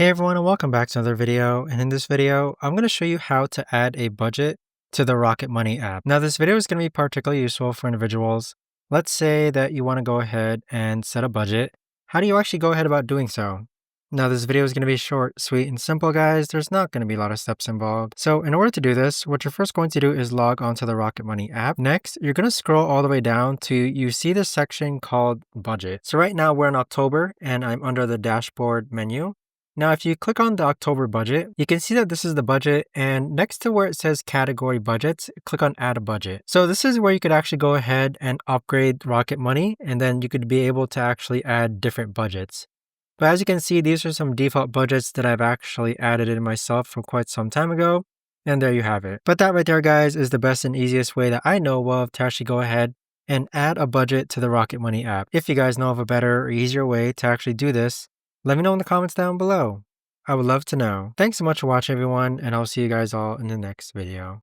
Hey everyone, and welcome back to another video. And in this video, I'm going to show you how to add a budget to the Rocket Money app. Now, this video is going to be particularly useful for individuals. Let's say that you want to go ahead and set a budget. How do you actually go ahead about doing so? Now, this video is going to be short, sweet, and simple, guys. There's not going to be a lot of steps involved. So in order to do this, what you're first going to do is log onto the Rocket Money app. Next, you're going to scroll all the way down to you see this section called budget. So right now we're in October and I'm under the dashboard menu. Now, if you click on the October budget, you can see that this is the budget, and next to where it says category budgets, click on add a budget. So this is where you could actually go ahead and upgrade Rocket Money, and then you could be able to actually add different budgets. But as you can see, these are some default budgets that I've actually added in myself from quite some time ago, and there you have it. But that right there, guys, is the best and easiest way that I know of to actually go ahead and add a budget to the Rocket Money app. If you guys know of a better or easier way to actually do this, let me know in the comments down below. I would love to know. Thanks so much for watching, everyone, and I'll see you guys all in the next video.